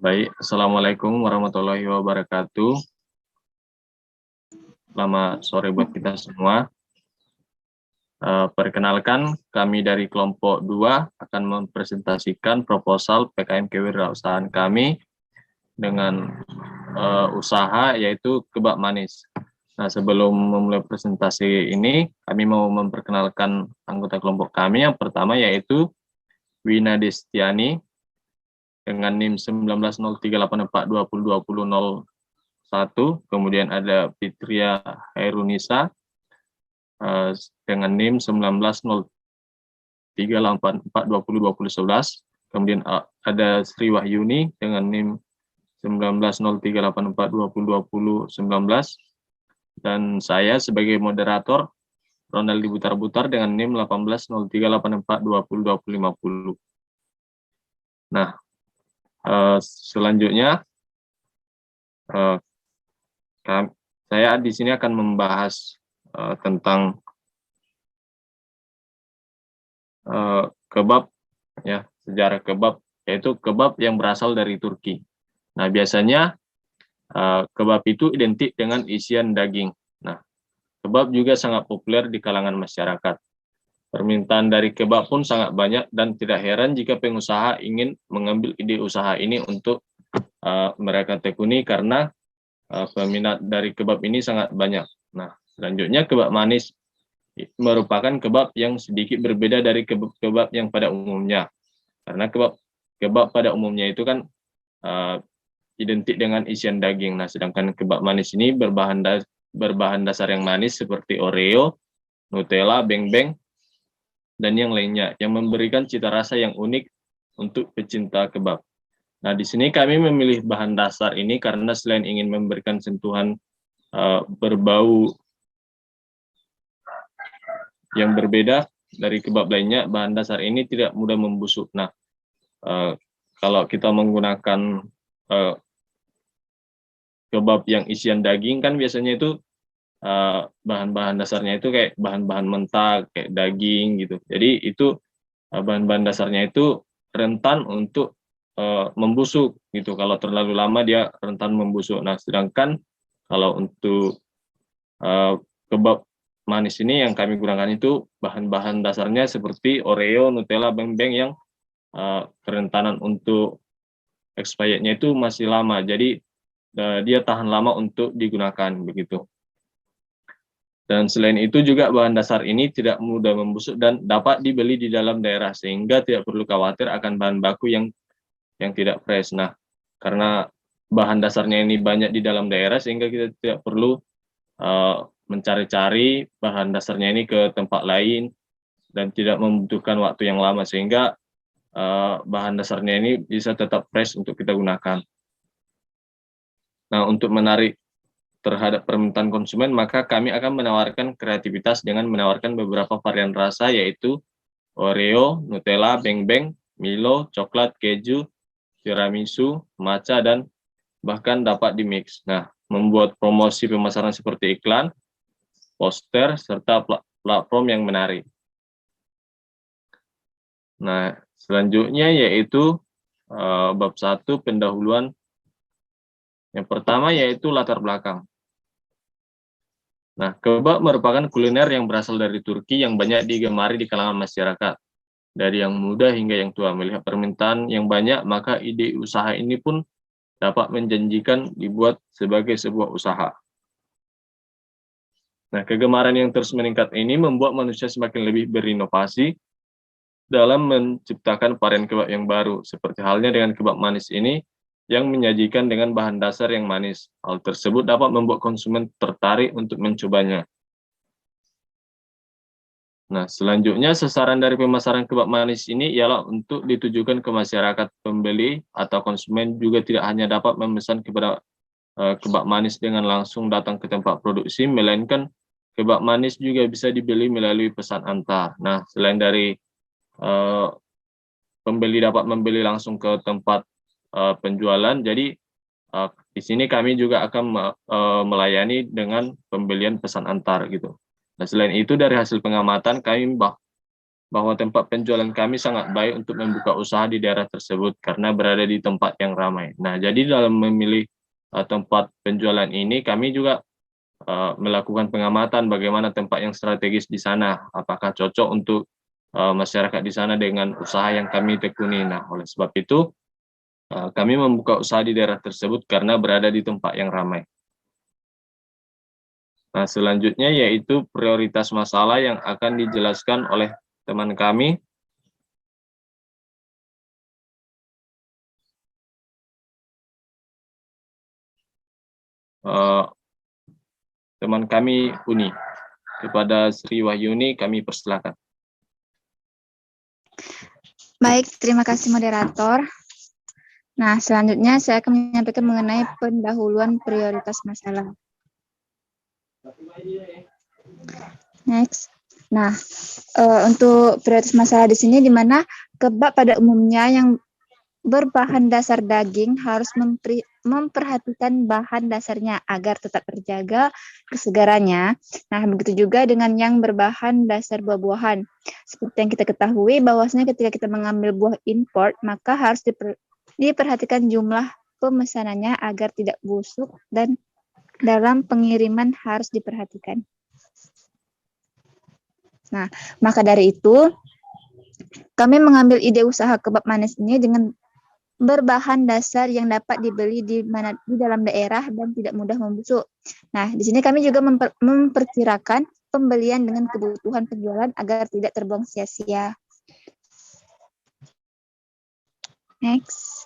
Baik, Assalamualaikum warahmatullahi wabarakatuh. Selamat sore buat kita semua. Perkenalkan, kami dari kelompok 2 akan mempresentasikan proposal PKM kewirausahaan kami dengan usaha yaitu kebab manis. Nah, sebelum memulai presentasi ini, kami mau memperkenalkan anggota kelompok kami. Yang pertama yaitu Wina Destiani dengan NIM 190384202001. Kemudian ada Fitria Hairunisa dengan NIM 190384202011. Kemudian ada Sri Wahyuni dengan NIM 190384202019. Dan saya sebagai moderator Ronaldi Butar-Butar dengan NIM 180384202050. Nah, selanjutnya saya di sini akan membahas tentang kebab, ya, sejarah kebab, yaitu kebab yang berasal dari Turki. Nah, biasanya kebab itu identik dengan isian daging. Nah, kebab juga sangat populer di kalangan masyarakat. Permintaan dari kebab pun sangat banyak dan tidak heran jika pengusaha ingin mengambil ide usaha ini untuk mereka tekuni karena peminat dari kebab ini sangat banyak. Nah, selanjutnya kebab manis merupakan kebab yang sedikit berbeda dari kebab yang pada umumnya. Karena kebab pada umumnya itu kan identik dengan isian daging. Nah, sedangkan kebab manis ini berbahan dasar yang manis seperti Oreo, Nutella, beng-beng, dan yang lainnya yang memberikan cita rasa yang unik untuk pecinta kebab. Nah, di sini kami memilih bahan dasar ini karena selain ingin memberikan sentuhan berbau yang berbeda dari kebab lainnya, bahan dasar ini tidak mudah membusuk. Nah, kalau kita menggunakan kebab yang isian daging kan biasanya itu bahan-bahan dasarnya itu kayak bahan-bahan mentah, kayak daging gitu. Jadi itu bahan-bahan dasarnya itu rentan untuk membusuk gitu. Kalau terlalu lama dia rentan membusuk. Nah, sedangkan kalau untuk kebab manis ini yang kami gunakan itu bahan-bahan dasarnya seperti Oreo, Nutella, beng-beng yang kerentanan untuk expirednya itu masih lama. Jadi dia tahan lama untuk digunakan begitu. Dan selain itu juga bahan dasar ini tidak mudah membusuk dan dapat dibeli di dalam daerah sehingga tidak perlu khawatir akan bahan baku yang tidak fresh. Nah, karena bahan dasarnya ini banyak di dalam daerah sehingga kita tidak perlu mencari-cari bahan dasarnya ini ke tempat lain dan tidak membutuhkan waktu yang lama sehingga bahan dasarnya ini bisa tetap fresh untuk kita gunakan. Nah, untuk menarik terhadap permintaan konsumen, maka kami akan menawarkan kreativitas dengan menawarkan beberapa varian rasa yaitu Oreo, Nutella, beng-beng, Milo, coklat, keju, tiramisu, matcha, dan bahkan dapat di-mix. Nah, membuat promosi pemasaran seperti iklan, poster, serta platform yang menarik. Nah, selanjutnya yaitu bab 1 pendahuluan. Yang pertama yaitu latar belakang. Nah, kebab merupakan kuliner yang berasal dari Turki yang banyak digemari di kalangan masyarakat. Dari yang muda hingga yang tua, melihat permintaan yang banyak, maka ide usaha ini pun dapat menjanjikan dibuat sebagai sebuah usaha. Nah, kegemaran yang terus meningkat ini membuat manusia semakin lebih berinovasi dalam menciptakan varian kebab yang baru, seperti halnya dengan kebab manis ini yang menyajikan dengan bahan dasar yang manis. Hal tersebut dapat membuat konsumen tertarik untuk mencobanya. Nah, selanjutnya sasaran dari pemasaran kebab manis ini ialah untuk ditujukan ke masyarakat pembeli atau konsumen juga tidak hanya dapat memesan kepada kebab manis dengan langsung datang ke tempat produksi, melainkan kebab manis juga bisa dibeli melalui pesan antar. Nah, selain dari pembeli dapat membeli langsung ke tempat penjualan, jadi di sini kami juga akan melayani dengan pembelian pesan antar gitu. Nah, selain itu dari hasil pengamatan kami bahwa tempat penjualan kami sangat baik untuk membuka usaha di daerah tersebut karena berada di tempat yang ramai. Nah, jadi dalam memilih tempat penjualan ini, kami juga melakukan pengamatan bagaimana tempat yang strategis di sana, apakah cocok untuk masyarakat di sana dengan usaha yang kami tekuni. Nah, oleh sebab itu, kami membuka usaha di daerah tersebut karena berada di tempat yang ramai. Nah, selanjutnya yaitu prioritas masalah yang akan dijelaskan oleh teman kami. Teman kami Uni. Kepada Sri Wahyuni kami persilakan. Baik, terima kasih moderator. Nah, selanjutnya saya akan menyampaikan mengenai pendahuluan prioritas masalah. Next. Nah, untuk prioritas masalah di sini di mana kebab pada umumnya yang berbahan dasar daging harus memperhatikan bahan dasarnya agar tetap terjaga kesegarannya. Nah, begitu juga dengan yang berbahan dasar buah-buahan. Seperti yang kita ketahui bahwasanya ketika kita mengambil buah import, maka harus diperhatikan jumlah pemesanannya agar tidak busuk dan dalam pengiriman harus diperhatikan. Nah, maka dari itu kami mengambil ide usaha kebab manis ini dengan berbahan dasar yang dapat dibeli di dalam daerah dan tidak mudah membusuk. Nah, di sini kami juga memperkirakan pembelian dengan kebutuhan penjualan agar tidak terbuang sia-sia. Next.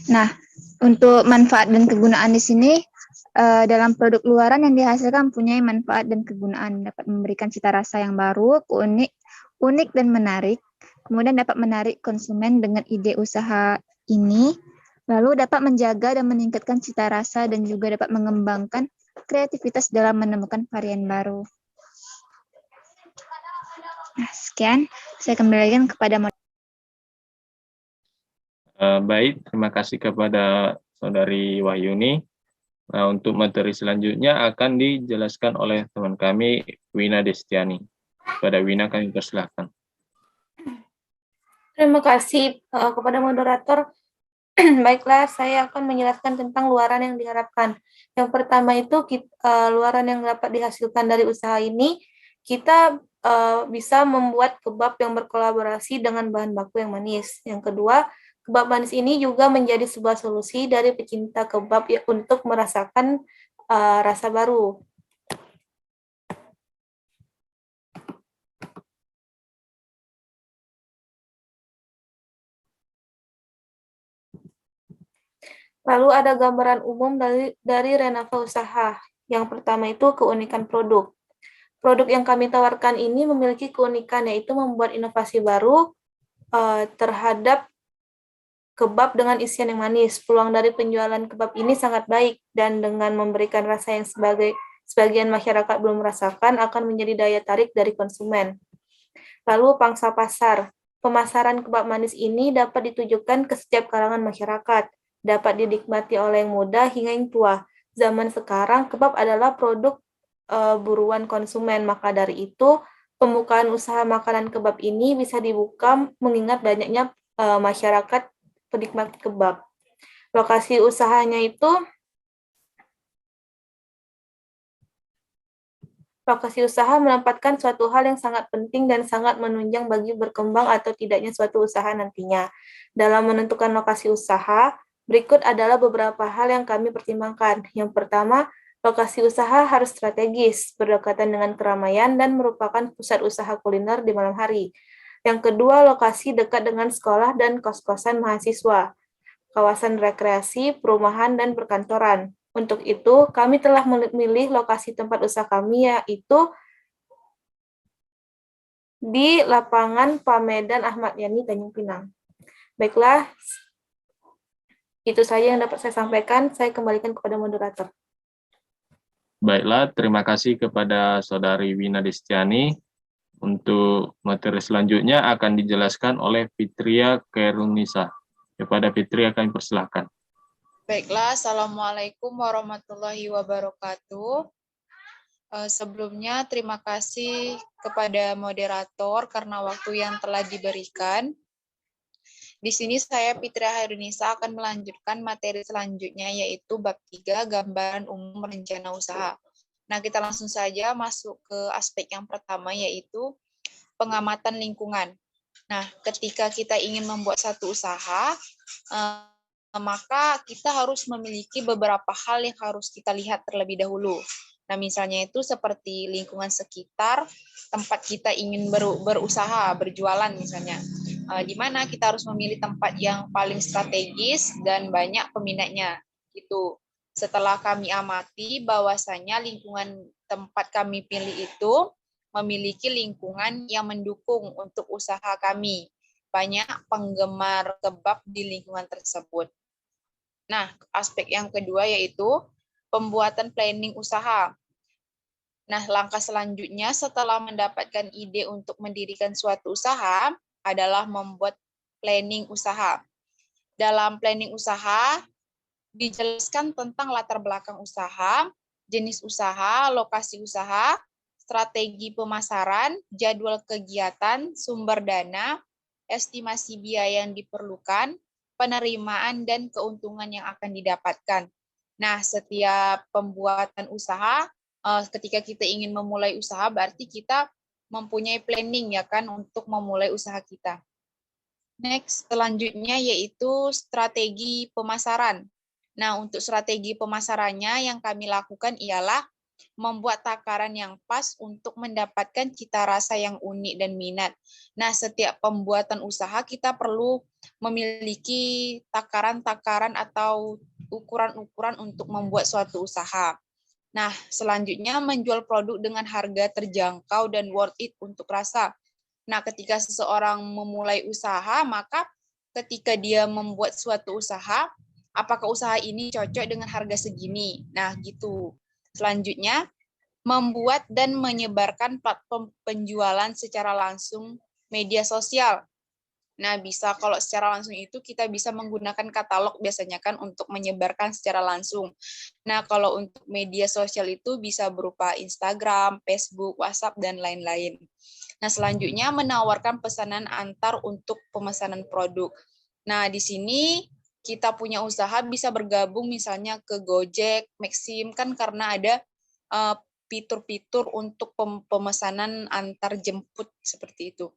Nah, untuk manfaat dan kegunaan di sini dalam produk luaran yang dihasilkan mempunyai manfaat dan kegunaan, dapat memberikan cita rasa yang baru, unik dan menarik, kemudian dapat menarik konsumen dengan ide usaha ini, lalu dapat menjaga dan meningkatkan cita rasa dan juga dapat mengembangkan kreativitas dalam menemukan varian baru. Nah, sekian, saya kembalikan kepada Baik, terima kasih kepada Saudari Wahyuni. Nah, untuk materi selanjutnya akan dijelaskan oleh teman kami, Wina Destiani. Kepada Wina kami persilakan. Terima kasih kepada moderator. Baiklah, saya akan menjelaskan tentang luaran yang diharapkan. Yang pertama itu luaran yang dapat dihasilkan dari usaha ini, kita bisa membuat kebab yang berkolaborasi dengan bahan baku yang manis. Yang kedua, kebab manis ini juga menjadi sebuah solusi dari pecinta kebab untuk merasakan rasa baru. Lalu ada gambaran umum dari Renava Usaha. Yang pertama itu keunikan produk. Produk yang kami tawarkan ini memiliki keunikan, yaitu membuat inovasi baru terhadap kebab dengan isian yang manis. Peluang dari penjualan kebab ini sangat baik, dan dengan memberikan rasa yang sebagian masyarakat belum merasakan akan menjadi daya tarik dari konsumen. Lalu pangsa pasar. Pemasaran kebab manis ini dapat ditujukan ke setiap kalangan masyarakat, dapat dinikmati oleh yang muda hingga yang tua. Zaman sekarang, kebab adalah produk buruan konsumen, maka dari itu pembukaan usaha makanan kebab ini bisa dibuka mengingat banyaknya masyarakat penikmat kebab. Lokasi usahanya itu lokasi usaha menempatkan suatu hal yang sangat penting dan sangat menunjang bagi berkembang atau tidaknya suatu usaha nantinya. Dalam menentukan lokasi usaha, berikut adalah beberapa hal yang kami pertimbangkan. Yang pertama, lokasi usaha harus strategis, berdekatan dengan keramaian, dan merupakan pusat usaha kuliner di malam hari. Yang kedua, lokasi dekat dengan sekolah dan kos-kosan mahasiswa, kawasan rekreasi, perumahan, dan perkantoran. Untuk itu, kami telah memilih lokasi tempat usaha kami, yaitu di lapangan Pamedan Ahmad Yani, Tanjung Pinang. Baiklah, itu saja yang dapat saya sampaikan. Saya kembalikan kepada moderator. Baiklah, terima kasih kepada Saudari Wina Destiani. Untuk materi selanjutnya akan dijelaskan oleh Fitria Kerunisa. Kepada Fitria kami persilakan. Baiklah, Assalamualaikum warahmatullahi wabarakatuh. Sebelumnya terima kasih kepada moderator karena waktu yang telah diberikan. Di sini saya Fitria Hairunisa akan melanjutkan materi selanjutnya yaitu bab 3 gambaran umum rencana usaha. Nah, kita langsung saja masuk ke aspek yang pertama yaitu pengamatan lingkungan. Nah, ketika kita ingin membuat satu usaha, maka kita harus memiliki beberapa hal yang harus kita lihat terlebih dahulu. Nah, misalnya itu seperti lingkungan sekitar tempat kita ingin berusaha, berjualan misalnya. Di mana kita harus memilih tempat yang paling strategis dan banyak peminatnya. Gitu. Setelah kami amati bahwasanya lingkungan tempat kami pilih itu memiliki lingkungan yang mendukung untuk usaha kami. Banyak penggemar kebab di lingkungan tersebut. Nah, aspek yang kedua yaitu pembuatan planning usaha. Nah, langkah selanjutnya setelah mendapatkan ide untuk mendirikan suatu usaha adalah membuat planning usaha. Dalam planning usaha, dijelaskan tentang latar belakang usaha, jenis usaha, lokasi usaha, strategi pemasaran, jadwal kegiatan, sumber dana, estimasi biaya yang diperlukan, penerimaan, dan keuntungan yang akan didapatkan. Nah, setiap pembuatan usaha, ketika kita ingin memulai usaha, berarti kita mempunyai planning ya kan untuk memulai usaha kita. Next, selanjutnya yaitu strategi pemasaran. Nah, untuk strategi pemasarannya yang kami lakukan ialah membuat takaran yang pas untuk mendapatkan cita rasa yang unik dan minat. Nah, setiap pembuatan usaha kita perlu memiliki takaran-takaran atau ukuran-ukuran untuk membuat suatu usaha. Nah, selanjutnya menjual produk dengan harga terjangkau dan worth it untuk rasa. Nah, ketika seseorang memulai usaha, maka ketika dia membuat suatu usaha, apakah usaha ini cocok dengan harga segini? Nah, gitu. Selanjutnya, membuat dan menyebarkan platform penjualan secara langsung media sosial. Nah, bisa kalau secara langsung itu kita bisa menggunakan katalog biasanya kan untuk menyebarkan secara langsung. Nah, kalau untuk media sosial itu bisa berupa Instagram, Facebook, WhatsApp, dan lain-lain. Nah, selanjutnya menawarkan pesanan antar untuk pemesanan produk. Nah, di sini kita punya usaha bisa bergabung misalnya ke Gojek, Maxim, kan karena ada fitur-fitur untuk pemesanan antar jemput seperti itu.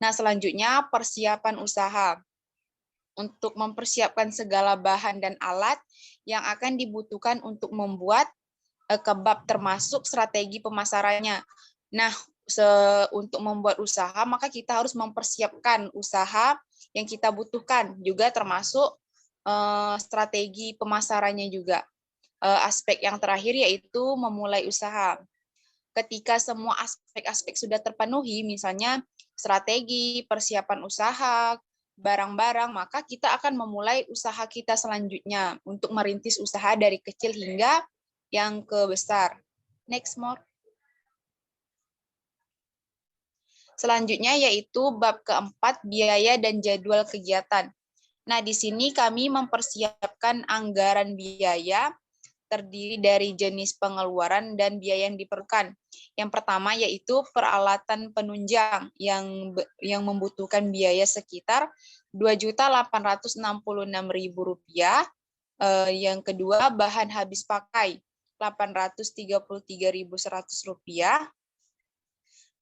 Nah, selanjutnya persiapan usaha. Untuk mempersiapkan segala bahan dan alat yang akan dibutuhkan untuk membuat kebab termasuk strategi pemasarannya. Nah, untuk membuat usaha, maka kita harus mempersiapkan usaha yang kita butuhkan, juga termasuk strategi pemasarannya juga. Aspek yang terakhir yaitu memulai usaha. Ketika semua aspek-aspek sudah terpenuhi, misalnya strategi, persiapan usaha, barang-barang, maka kita akan memulai usaha kita selanjutnya untuk merintis usaha dari kecil hingga yang ke besar. Next, more. Selanjutnya yaitu bab keempat, biaya dan jadwal kegiatan. Nah, di sini kami mempersiapkan anggaran biaya terdiri dari jenis pengeluaran dan biaya yang diperlukan. Yang pertama yaitu peralatan penunjang yang membutuhkan biaya sekitar Rp2.866.000. Yang kedua bahan habis pakai Rp833.100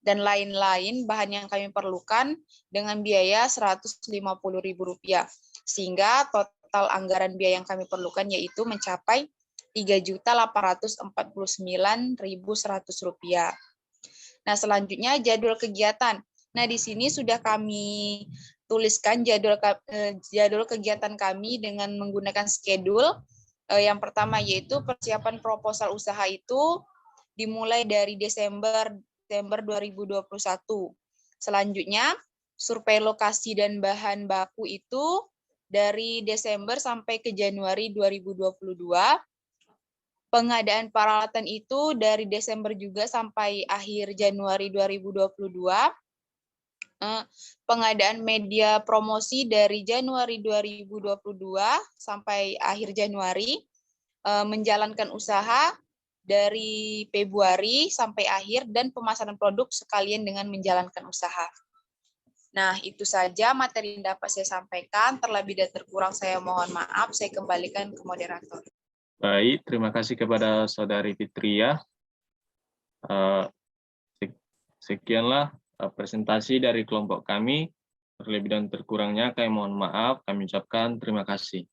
dan lain-lain bahan yang kami perlukan dengan biaya Rp150.000. Sehingga total anggaran biaya yang kami perlukan yaitu mencapai Rp3.849.100. Nah, selanjutnya jadwal kegiatan. Nah, di sini sudah kami tuliskan jadwal kegiatan kami dengan menggunakan schedule. Yang pertama yaitu persiapan proposal usaha itu dimulai dari Desember 2021. Selanjutnya, survei lokasi dan bahan baku itu dari Desember sampai ke Januari 2022. Pengadaan peralatan itu dari Desember juga sampai akhir Januari 2022. pengadaan media promosi dari Januari 2022 sampai akhir Januari, menjalankan usaha dari Februari sampai akhir, dan pemasaran produk sekalian dengan menjalankan usaha. Nah, itu saja materi yang dapat saya sampaikan. Terlebih dan terkurang saya mohon maaf. Saya kembalikan ke moderator. Baik, terima kasih kepada Saudari Fitria. Sekianlah presentasi dari kelompok kami. Terlebih dan terkurangnya kami mohon maaf. Kami ucapkan terima kasih.